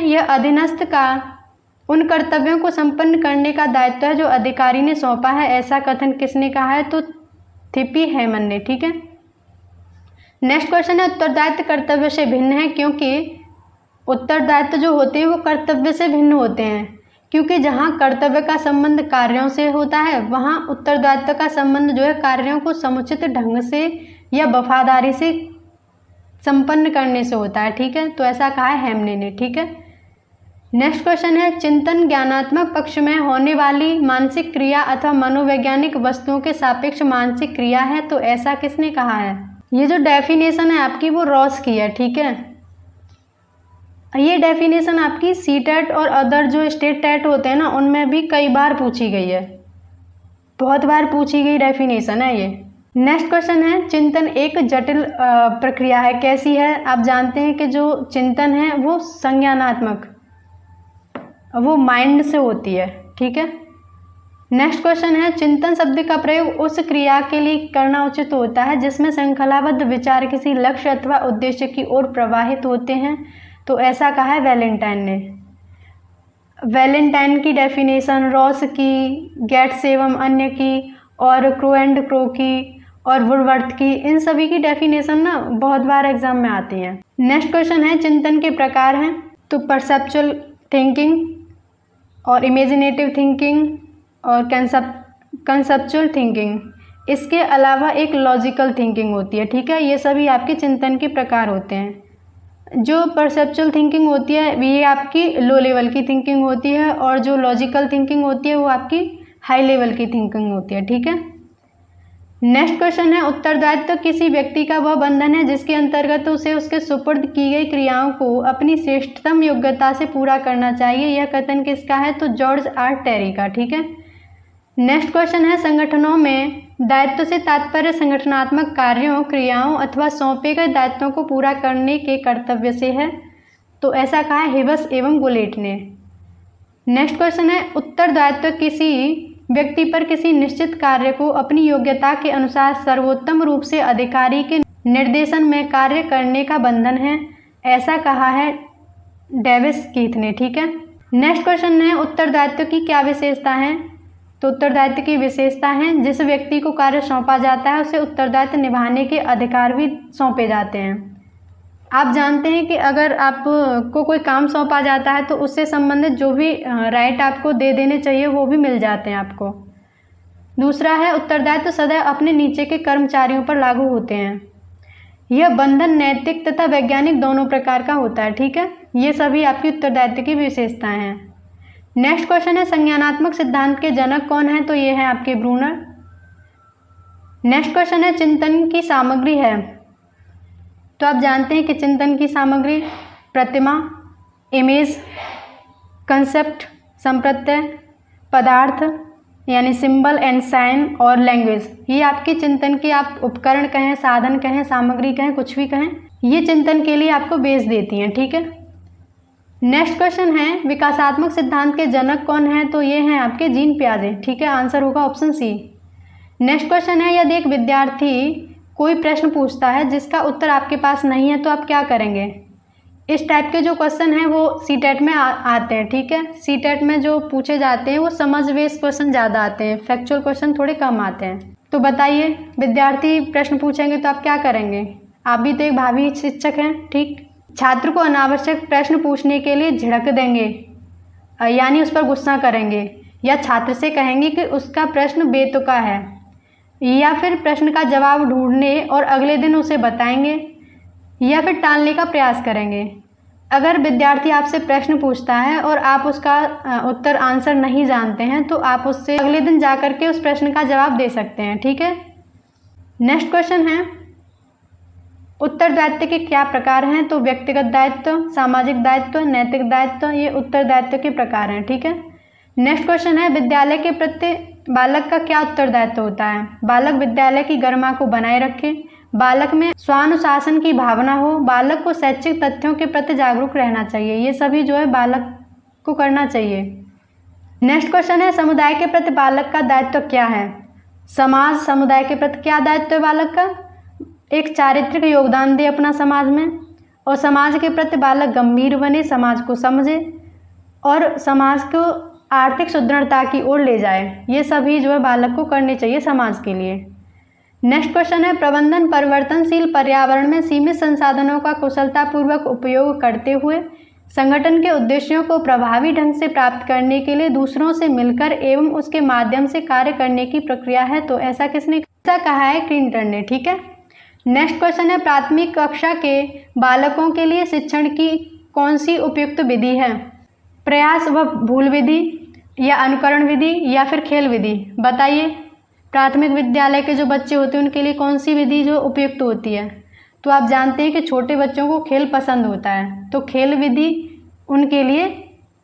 यह अधीनस्थ का उन कर्तव्यों को संपन्न करने का दायित्व है जो अधिकारी ने सौंपा है। ऐसा कथन किसने कहा है? तो थिप्पी हैमन ने। ठीक है। नेक्स्ट क्वेश्चन है उत्तरदायित्व कर्तव्य से भिन्न है, क्योंकि उत्तरदायित्व जो होते हैं वो कर्तव्य से भिन्न होते हैं, क्योंकि जहाँ कर्तव्य का संबंध कार्यों से होता है वहाँ उत्तरदायित्व का संबंध जो है कार्यों को समुचित ढंग से या वफादारी से संपन्न करने से होता है। ठीक है। तो ऐसा कहा है हेमने ने। ठीक है। नेक्स्ट क्वेश्चन है चिंतन ज्ञानात्मक पक्ष में होने वाली मानसिक क्रिया अथवा मनोवैज्ञानिक वस्तुओं के सापेक्ष मानसिक क्रिया है। तो ऐसा किसने कहा है? ये जो डेफिनेशन है आपकी वो रॉस की है। ठीक है। ये डेफिनेशन आपकी सीटेट और अदर जो स्टेट टेट होते हैं ना उनमें भी कई बार पूछी गई है, बहुत बार पूछी गई डेफिनेशन है ये। नेक्स्ट क्वेश्चन है चिंतन एक जटिल प्रक्रिया है। कैसी है? आप जानते हैं कि जो चिंतन है वो संज्ञानात्मक, वो माइंड से होती है। ठीक है। नेक्स्ट क्वेश्चन है चिंतन शब्द का प्रयोग उस क्रिया के लिए करना उचित होता है जिसमें श्रृंखलाबद्ध विचार किसी लक्ष्य अथवा उद्देश्य की ओर प्रवाहित होते हैं। तो ऐसा कहा है वैलेंटाइन ने। वैलेंटाइन की डेफिनेशन, रॉस की, गेट्स एवं अन्य की, और क्रो एंड क्रो की, और वुडवर्थ की, इन सभी की डेफिनेशन ना बहुत बार एग्जाम में आती हैं। नेक्स्ट क्वेश्चन है चिंतन के प्रकार हैं। तो परसेप्चुअल थिंकिंग और इमेजिनेटिव थिंकिंग और कंसेप्चुअल थिंकिंग, इसके अलावा एक लॉजिकल थिंकिंग होती है। ठीक है। ये सभी आपके चिंतन के प्रकार होते हैं। जो परसेप्चुअल थिंकिंग होती है ये आपकी लो लेवल की थिंकिंग होती है, और जो लॉजिकल थिंकिंग होती है वो आपकी हाई लेवल की थिंकिंग होती है। ठीक है। नेक्स्ट क्वेश्चन है उत्तरदायित्व किसी व्यक्ति का वह बंधन है जिसके अंतर्गत उसे उसके सुपुर्द की गई क्रियाओं को अपनी श्रेष्ठतम योग्यता से पूरा करना चाहिए। यह कथन किसका है? तो जॉर्ज आर टेरी का। ठीक है। नेक्स्ट क्वेश्चन है संगठनों में दायित्व से तात्पर्य संगठनात्मक कार्यों, क्रियाओं अथवा सौंपे गए दायित्वों को पूरा करने के कर्तव्य से है। तो ऐसा कहा है हिबस एवं गुलेट ने। नेक्स्ट क्वेश्चन है उत्तरदायित्व किसी व्यक्ति पर किसी निश्चित कार्य को अपनी योग्यता के अनुसार सर्वोत्तम रूप से अधिकारी के निर्देशन में कार्य करने का बंधन है। ऐसा कहा है डेविस कीथ ने। ठीक है। नेक्स्ट क्वेश्चन है उत्तरदायित्व की क्या विशेषता है? तो उत्तरदायित्व की विशेषता है जिस व्यक्ति को कार्य सौंपा जाता है उसे उत्तरदायित्व निभाने के अधिकार भी सौंपे जाते हैं। आप जानते हैं कि अगर आपको कोई काम सौंपा जाता है तो उससे संबंधित जो भी राइट आपको दे देने चाहिए वो भी मिल जाते हैं आपको। दूसरा है उत्तरदायित्व सदैव अपने नीचे के कर्मचारियों पर लागू होते हैं। यह बंधन नैतिक तथा वैज्ञानिक दोनों प्रकार का होता है। ठीक है। ये सभी आपकी उत्तरदायित्व की विशेषताएं हैं। नेक्स्ट क्वेश्चन है संज्ञानात्मक सिद्धांत के जनक कौन है? तो ये है आपके ब्रूनर। नेक्स्ट क्वेश्चन है चिंतन की सामग्री है। तो आप जानते हैं कि चिंतन की सामग्री प्रतिमा, इमेज, कंसेप्ट, संप्रत्यय, पदार्थ यानी सिंबल एंड साइन, और लैंग्वेज, ये आपके चिंतन के आप उपकरण कहें, साधन कहें, सामग्री कहें, कुछ भी कहें, ये चिंतन के लिए आपको बेस देती हैं। ठीक है। नेक्स्ट क्वेश्चन है विकासात्मक सिद्धांत के जनक कौन है? तो ये हैं आपके जीन पियाजे। ठीक है। आंसर होगा ऑप्शन सी। नेक्स्ट क्वेश्चन है यदि एक विद्यार्थी कोई प्रश्न पूछता है जिसका उत्तर आपके पास नहीं है तो आप क्या करेंगे? इस टाइप के जो क्वेश्चन हैं वो सीटेट में आते हैं। ठीक है। सीटेट में जो पूछे जाते हैं वो समझ बेस्ड क्वेश्चन ज़्यादा आते हैं, फैक्चुअल क्वेश्चन थोड़े कम आते हैं। तो बताइए विद्यार्थी प्रश्न पूछेंगे तो आप क्या करेंगे? आप भी तो एक भावी शिक्षक हैं। ठीक। छात्र को अनावश्यक प्रश्न पूछने के लिए झिड़क देंगे, यानी उस पर गुस्सा करेंगे, या छात्र से कहेंगे कि उसका प्रश्न बेतुका है, या फिर प्रश्न का जवाब ढूंढने और अगले दिन उसे बताएंगे, या फिर टालने का प्रयास करेंगे। अगर विद्यार्थी आपसे प्रश्न पूछता है और आप उसका उत्तर आंसर नहीं जानते हैं तो आप उससे अगले दिन जाकर के उस प्रश्न का जवाब दे सकते हैं। ठीक है। नेक्स्ट क्वेश्चन है उत्तरदायित्व के क्या प्रकार हैं? तो व्यक्तिगत दायित्व, सामाजिक दायित्व, नैतिक दायित्व, ये उत्तरदायित्व के प्रकार हैं। ठीक है। नेक्स्ट क्वेश्चन है विद्यालय के प्रति बालक का क्या उत्तरदायित्व होता है? बालक विद्यालय की गरिमा को बनाए रखे, बालक में स्वानुशासन की भावना हो, बालक को शैक्षिक तथ्यों के प्रति जागरूक रहना चाहिए। ये सभी जो है बालक को करना चाहिए। नेक्स्ट क्वेश्चन है समुदाय के प्रति बालक का दायित्व क्या है? समाज समुदाय के प्रति क्या दायित्व है बालक का? एक चारित्रिक योगदान दे अपना समाज में, और समाज के प्रति बालक गंभीर बने, समाज को समझे और समाज को आर्थिक सुदृढ़ता की ओर ले जाए। ये सभी जो है बालक को करने चाहिए समाज के लिए। नेक्स्ट क्वेश्चन है, प्रबंधन परिवर्तनशील पर्यावरण में सीमित संसाधनों का कुशलतापूर्वक उपयोग करते हुए संगठन के उद्देश्यों को प्रभावी ढंग से प्राप्त करने के लिए दूसरों से मिलकर एवं उसके माध्यम से कार्य करने की प्रक्रिया है। तो ऐसा किसने कहा है? क्लिंटन ने। ठीक है। नेक्स्ट क्वेश्चन है, प्राथमिक कक्षा के बालकों के लिए शिक्षण की कौन सी उपयुक्त विधि है? प्रयास व भूल विधि या अनुकरण विधि या फिर खेल विधि? बताइए। प्राथमिक विद्यालय के जो बच्चे होते हैं उनके लिए कौन सी विधि जो उपयुक्त होती है? तो आप जानते हैं कि छोटे बच्चों को खेल पसंद होता है, तो खेल विधि उनके लिए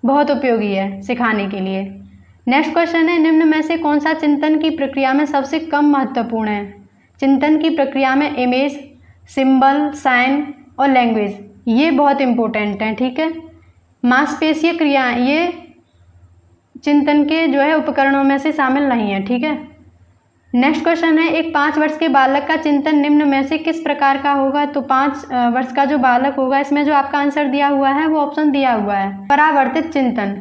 बहुत उपयोगी है सिखाने के लिए। नेक्स्ट क्वेश्चन है, निम्न में से कौन सा चिंतन की प्रक्रिया में सबसे कम महत्वपूर्ण है? चिंतन की प्रक्रिया में इमेज, सिंबल, साइन और लैंग्वेज, ये बहुत इंपॉर्टेंट हैं। ठीक है। मांसपेशीय क्रिया ये चिंतन के जो है उपकरणों में से शामिल नहीं है। ठीक है। नेक्स्ट क्वेश्चन है, एक 5 वर्ष के बालक का चिंतन निम्न में से किस प्रकार का होगा? तो 5 वर्ष का जो बालक होगा, इसमें जो आपका आंसर दिया हुआ है वो ऑप्शन दिया हुआ है परावर्तित चिंतन।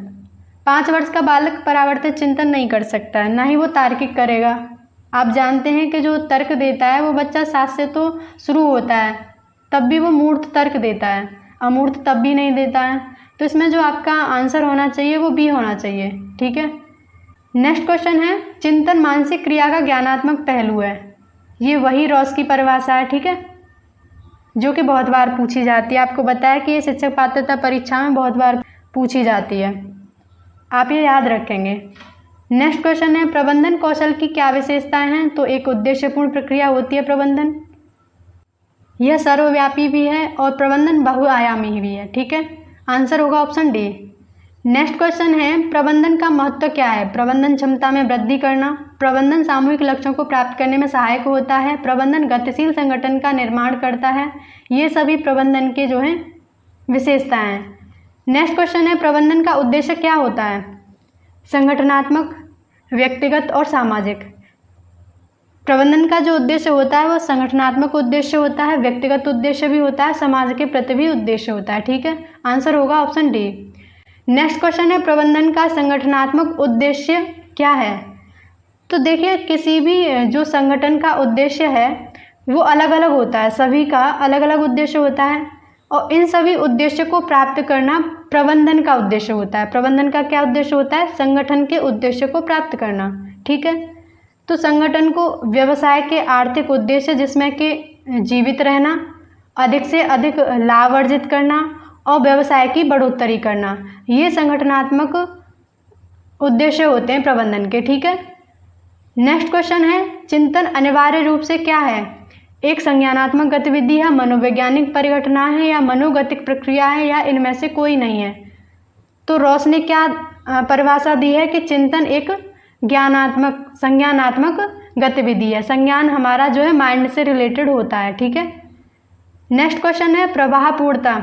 5 वर्ष का बालक परावर्तित चिंतन नहीं कर सकता है, ना ही वो तार्किक करेगा। आप जानते हैं कि जो तर्क देता है वो बच्चा 7 से तो शुरू होता है, तब भी वो मूर्त तर्क देता है, अमूर्त तब भी नहीं देता है। तो इसमें जो आपका आंसर होना चाहिए वो बी होना चाहिए। ठीक है। नेक्स्ट क्वेश्चन है, चिंतन मानसिक क्रिया का ज्ञानात्मक पहलू है। ये वही रॉस की परिभाषा है। ठीक है, जो कि बहुत बार पूछी जाती है। आपको बताया कि ये शिक्षक पात्रता परीक्षा में बहुत बार पूछी जाती है, आप ये याद रखेंगे। नेक्स्ट क्वेश्चन है, प्रबंधन कौशल की क्या विशेषताएं हैं? तो एक उद्देश्यपूर्ण प्रक्रिया होती है प्रबंधन, यह सर्वव्यापी भी है और प्रबंधन बहुआयामी भी है। ठीक है, आंसर होगा ऑप्शन डी। नेक्स्ट क्वेश्चन है, प्रबंधन का महत्व क्या है? प्रबंधन क्षमता में वृद्धि करना, प्रबंधन सामूहिक लक्ष्यों को प्राप्त करने में सहायक होता है, प्रबंधन गतिशील संगठन का निर्माण करता है। ये सभी प्रबंधन के जो हैं विशेषताएं हैं। नेक्स्ट क्वेश्चन है, प्रबंधन का उद्देश्य क्या होता है? संगठनात्मक, व्यक्तिगत और सामाजिक। प्रबंधन का जो उद्देश्य होता है वो संगठनात्मक उद्देश्य होता है, व्यक्तिगत उद्देश्य भी होता है, समाज के प्रति भी उद्देश्य होता है। ठीक है, आंसर होगा ऑप्शन डी। नेक्स्ट क्वेश्चन है, प्रबंधन का संगठनात्मक उद्देश्य क्या है? तो देखिए, किसी भी जो संगठन का उद्देश्य है वो अलग अलग होता है, सभी का अलग अलग उद्देश्य होता है और इन सभी उद्देश्य को प्राप्त करना प्रबंधन का उद्देश्य होता है। प्रबंधन का क्या उद्देश्य होता है? संगठन के उद्देश्य को प्राप्त करना। ठीक है, तो संगठन को व्यवसाय के आर्थिक उद्देश्य जिसमें कि जीवित रहना, अधिक से अधिक लाभ अर्जित करना और व्यवसाय की बढ़ोतरी करना, ये संगठनात्मक उद्देश्य होते हैं प्रबंधन के। ठीक है। नेक्स्ट क्वेश्चन है, चिंतन अनिवार्य रूप से क्या है? एक संज्ञानात्मक गतिविधि है, मनोवैज्ञानिक परिघटना है या मनोगतिक प्रक्रिया है या इनमें से कोई नहीं है? तो रॉस ने क्या परिभाषा दी है कि चिंतन एक ज्ञानात्मक संज्ञानात्मक गतिविधि है। संज्ञान हमारा जो है माइंड से रिलेटेड होता है। ठीक है। नेक्स्ट क्वेश्चन है, प्रवाहपूर्णता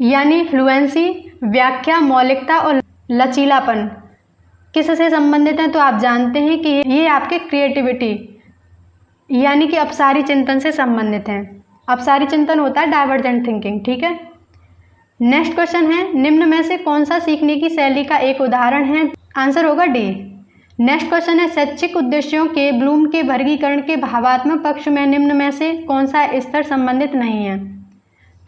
यानी फ्लुएंसी, व्याख्या, मौलिकता और लचीलापन किससे संबंधित है? तो आप जानते हैं कि ये आपके क्रिएटिविटी यानी कि अपसारी चिंतन से संबंधित हैं। अपसारी चिंतन होता है डाइवर्जेंट थिंकिंग। ठीक है। नेक्स्ट क्वेश्चन है, निम्न में से कौन सा सीखने की शैली का एक उदाहरण है? आंसर होगा डी। नेक्स्ट क्वेश्चन है, शैक्षिक उद्देश्यों के ब्लूम के वर्गीकरण के भावात्मक पक्ष में निम्न में से कौन सा स्तर संबंधित नहीं है?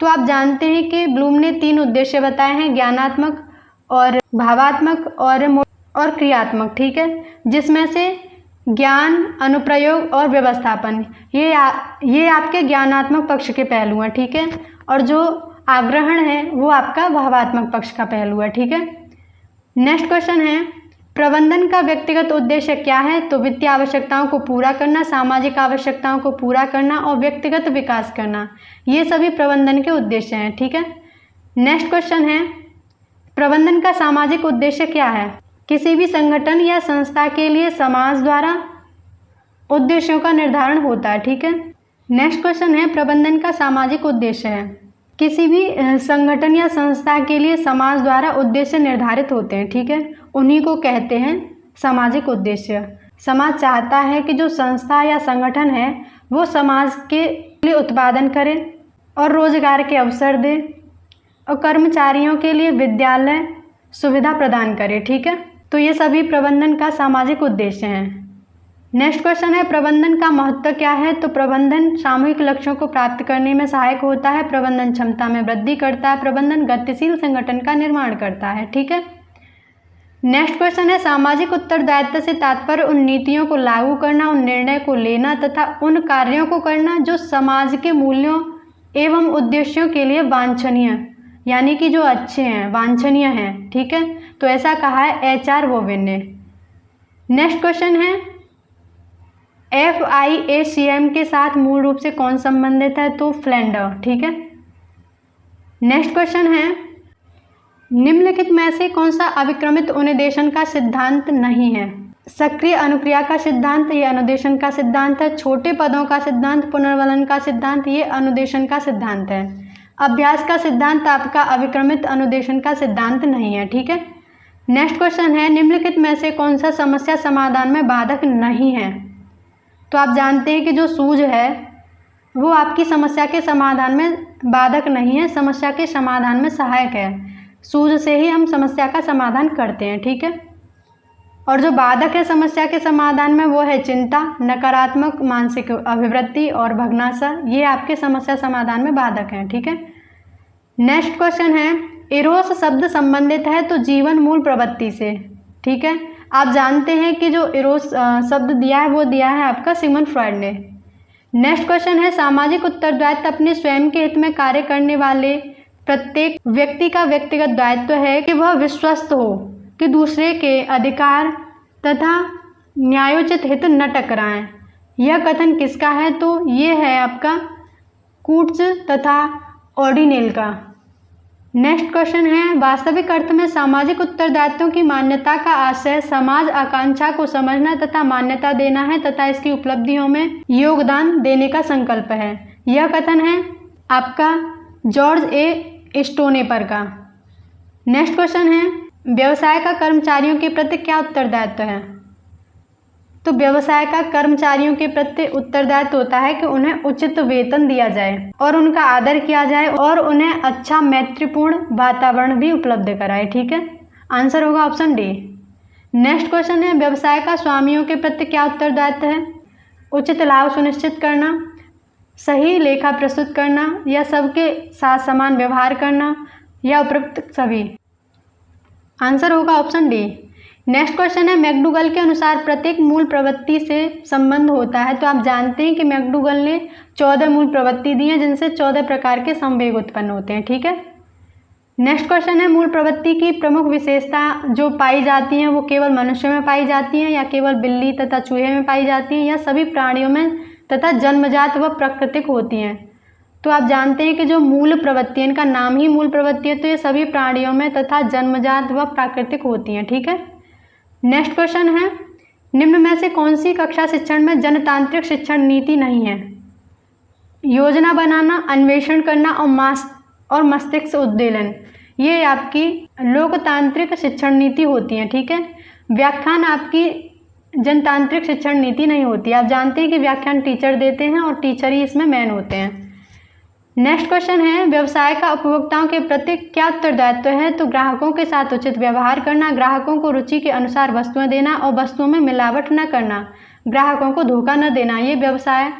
तो आप जानते हैं कि ब्लूम ने 3 उद्देश्य बताए हैं, ज्ञानात्मक और भावात्मक और क्रियात्मक। ठीक है, जिसमें से ज्ञान, अनुप्रयोग और व्यवस्थापन ये आपके ज्ञानात्मक पक्ष के पहलू हैं। ठीक है, और जो आग्रहण है वो आपका भावात्मक पक्ष का पहलू है। ठीक है। नेक्स्ट क्वेश्चन है, प्रबंधन का व्यक्तिगत उद्देश्य क्या है? तो वित्तीय आवश्यकताओं को पूरा करना, सामाजिक आवश्यकताओं को पूरा करना और व्यक्तिगत विकास करना, ये सभी प्रबंधन के उद्देश्य हैं। ठीक है। नेक्स्ट क्वेश्चन है, प्रबंधन का सामाजिक उद्देश्य क्या है? किसी भी संगठन या संस्था के लिए समाज द्वारा उद्देश्यों का निर्धारण होता है। ठीक है। नेक्स्ट क्वेश्चन है, प्रबंधन का सामाजिक उद्देश्य है। किसी भी संगठन या संस्था के लिए समाज द्वारा उद्देश्य निर्धारित होते हैं। ठीक है, उन्हीं को कहते हैं सामाजिक उद्देश्य। समाज चाहता है कि जो संस्था या संगठन है वो समाज के लिए उत्पादन करे और रोजगार के अवसर दे और कर्मचारियों के लिए विद्यालय सुविधा प्रदान करे। ठीक है, तो ये सभी प्रबंधन का सामाजिक उद्देश्य हैं। नेक्स्ट क्वेश्चन है प्रबंधन का महत्व क्या है। तो प्रबंधन सामूहिक लक्ष्यों को प्राप्त करने में सहायक होता है, प्रबंधन क्षमता में वृद्धि करता है, प्रबंधन गतिशील संगठन का निर्माण करता है। ठीक है, नेक्स्ट क्वेश्चन है सामाजिक उत्तरदायित्व से तात्पर्य उन नीतियों को लागू करना, उन निर्णय को लेना तथा उन कार्यों को करना जो समाज के मूल्यों एवं उद्देश्यों के लिए वांछनीय, यानी कि जो अच्छे हैं, वांछनीय हैं। ठीक है, तो ऐसा कहा है HR वोवेन ने। नेक्स्ट क्वेश्चन है FIACM के साथ मूल रूप से कौन संबंधित है। तो फ्लेंडर। ठीक है, नेक्स्ट क्वेश्चन है निम्नलिखित में से कौन सा अविक्रमित अनुदेशन का सिद्धांत नहीं है। सक्रिय अनुक्रिया का सिद्धांत, ये अनुदेशन का सिद्धांत है। छोटे पदों का सिद्धांत, पुनर्वलन का सिद्धांत, ये अनुदेशन का सिद्धांत है। अभ्यास का सिद्धांत आपका अविक्रमित अनुदेशन का सिद्धांत नहीं है। ठीक है, नेक्स्ट क्वेश्चन है निम्नलिखित में से कौन सा समस्या समाधान में बाधक नहीं है। तो आप जानते हैं कि जो सूझ है वो आपकी समस्या के समाधान में बाधक नहीं है, समस्या के समाधान में सहायक है। सूझ से ही हम समस्या का समाधान करते हैं। ठीक है, और जो बाधक है समस्या के समाधान में वो है चिंता, नकारात्मक मानसिक अभिवृत्ति और भग्नाशा, ये आपके समस्या समाधान में बाधक हैं। ठीक है, नेक्स्ट क्वेश्चन है इरोस शब्द संबंधित है तो जीवन मूल प्रवृत्ति से। ठीक है, आप जानते हैं कि जो इरोस शब्द दिया है वो दिया है आपका सिगमंड फ्रॉइड ने। नेक्स्ट क्वेश्चन है सामाजिक उत्तरदायित्व अपने स्वयं के हित में कार्य करने वाले प्रत्येक व्यक्ति का व्यक्तिगत दायित्व है कि वह विश्वस्त हो कि दूसरे के अधिकार तथा न्यायोचित हित न टकराएं। यह कथन किसका है। तो ये है आपका कूट्स तथा ऑर्डिनेल का। नेक्स्ट क्वेश्चन है वास्तविक अर्थ में सामाजिक उत्तरदायित्वों की मान्यता का आशय समाज आकांक्षा को समझना तथा मान्यता देना है तथा इसकी उपलब्धियों में योगदान देने का संकल्प है। यह कथन है आपका जॉर्ज ए स्टोनेपर का। नेक्स्ट क्वेश्चन है व्यवसाय का कर्मचारियों के प्रति क्या उत्तरदायित्व है। तो व्यवसाय का कर्मचारियों के प्रति उत्तरदायित्व होता है कि उन्हें उचित वेतन दिया जाए और उनका आदर किया जाए और उन्हें अच्छा मैत्रीपूर्ण वातावरण भी उपलब्ध कराए। ठीक है, आंसर होगा ऑप्शन डी। नेक्स्ट क्वेश्चन है व्यवसाय का स्वामियों के प्रति क्या उत्तरदायित्व है। उचित लाभ सुनिश्चित करना, सही लेखा प्रस्तुत करना या सबके साथ समान व्यवहार करना या उपरोक्त सभी। आंसर होगा ऑप्शन डी। नेक्स्ट क्वेश्चन है मैकडूगल के अनुसार प्रत्येक मूल प्रवृत्ति से संबंध होता है। तो आप जानते हैं कि मैकडूगल ने 14 मूल प्रवृत्ति दी है जिनसे 14 प्रकार के संवेग उत्पन्न होते हैं। ठीक है, नेक्स्ट क्वेश्चन है मूल प्रवृत्ति की प्रमुख विशेषता जो पाई जाती हैं वो केवल मनुष्य में पाई जाती हैं या केवल बिल्ली तथा चूहे में पाई जाती हैं या सभी प्राणियों में तथा जन्मजात व प्राकृतिक होती हैं। तो आप जानते हैं कि जो मूल प्रवृत्ति है इनका नाम ही मूल प्रवृत्ति है, तो ये सभी प्राणियों में तथा जन्मजात व प्राकृतिक होती हैं। ठीक है, नेक्स्ट क्वेश्चन है निम्न में से कौन सी कक्षा शिक्षण में जनतांत्रिक शिक्षण नीति नहीं है। योजना बनाना, अन्वेषण करना और मस्तिष्क उद्दीलन, ये आपकी लोकतांत्रिक शिक्षण नीति होती है। ठीक है, व्याख्यान आपकी जनतांत्रिक शिक्षण नीति नहीं होती। आप जानते हैं कि व्याख्यान टीचर देते हैं और टीचर ही इसमें मेन होते हैं। नेक्स्ट क्वेश्चन है व्यवसाय का उपभोक्ताओं के प्रति क्या उत्तरदायित्व है। तो ग्राहकों के साथ उचित व्यवहार करना, ग्राहकों को रुचि के अनुसार वस्तुएं देना और वस्तुओं में मिलावट न करना, ग्राहकों को धोखा न देना, ये व्यवसाय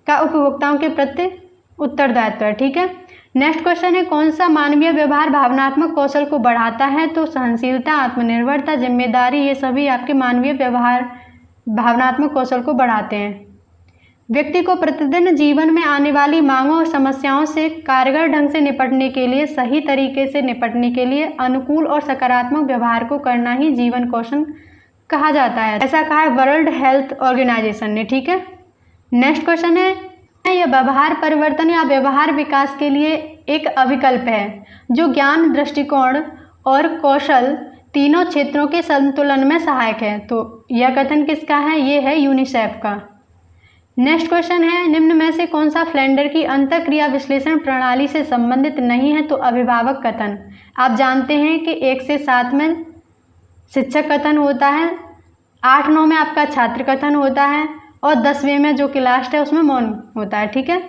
का उपभोक्ताओं के प्रति उत्तरदायित्व है। ठीक है, नेक्स्ट क्वेश्चन है कौन सा मानवीय व्यवहार भावनात्मक कौशल को बढ़ाता है। तो सहनशीलता, आत्मनिर्भरता, जिम्मेदारी, ये सभी आपके मानवीय व्यवहार भावनात्मक कौशल को बढ़ाते हैं। व्यक्ति को प्रतिदिन जीवन में आने वाली मांगों और समस्याओं से कारगर ढंग से निपटने के लिए, सही तरीके से निपटने के लिए अनुकूल और सकारात्मक व्यवहार को करना ही जीवन कौशल कहा जाता है, ऐसा कहा है वर्ल्ड हेल्थ ऑर्गेनाइजेशन ने। ठीक है, नेक्स्ट क्वेश्चन है यह व्यवहार परिवर्तन या व्यवहार विकास के लिए एक अविकल्प है जो ज्ञान, दृष्टिकोण और कौशल तीनों क्षेत्रों के संतुलन में सहायक है। तो यह कथन किसका है, ये है यूनिसेफ का। नेक्स्ट क्वेश्चन है निम्न में से कौन सा फ्लेंडर की अंतःक्रिया विश्लेषण प्रणाली से संबंधित नहीं है। तो अभिभावक कथन। आप जानते हैं कि 1 से 7 में शिक्षक कथन होता है, 8-9 में आपका छात्र कथन होता है और 10वें में जो कि लास्ट है उसमें मौन होता है। ठीक है,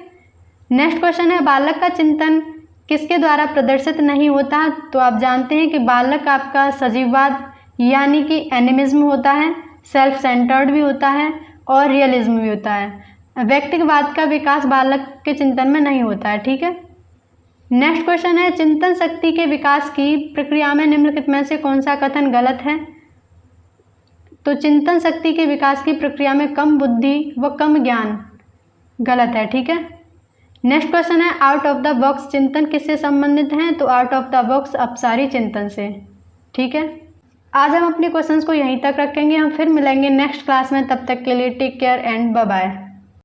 नेक्स्ट क्वेश्चन है बालक का चिंतन किसके द्वारा प्रदर्शित नहीं होता? तो आप जानते हैं कि बालक आपका सजीववाद यानी कि एनिमिज्म होता है, सेल्फ सेंटर्ड भी होता है और रियलिज्म भी होता है। व्यक्तिवाद का विकास बालक के चिंतन में नहीं होता है। ठीक है। नेक्स्ट क्वेश्चन है चिंतन शक्ति के विकास की प्रक्रिया में निम्नलिखित में से कौन सा कथन गलत है? तो चिंतन शक्ति के विकास की प्रक्रिया में कम बुद्धि व कम ज्ञान गलत है। ठीक है। नेक्स्ट क्वेश्चन है आउट ऑफ द बॉक्स चिंतन किससे संबंधित हैं? तो आउट ऑफ द बॉक्स अपसारी चिंतन से। ठीक है। आज हम अपने क्वेश्चंस को यहीं तक रखेंगे। हम फिर मिलेंगे नेक्स्ट क्लास में। तब तक के लिए take care and bye bye.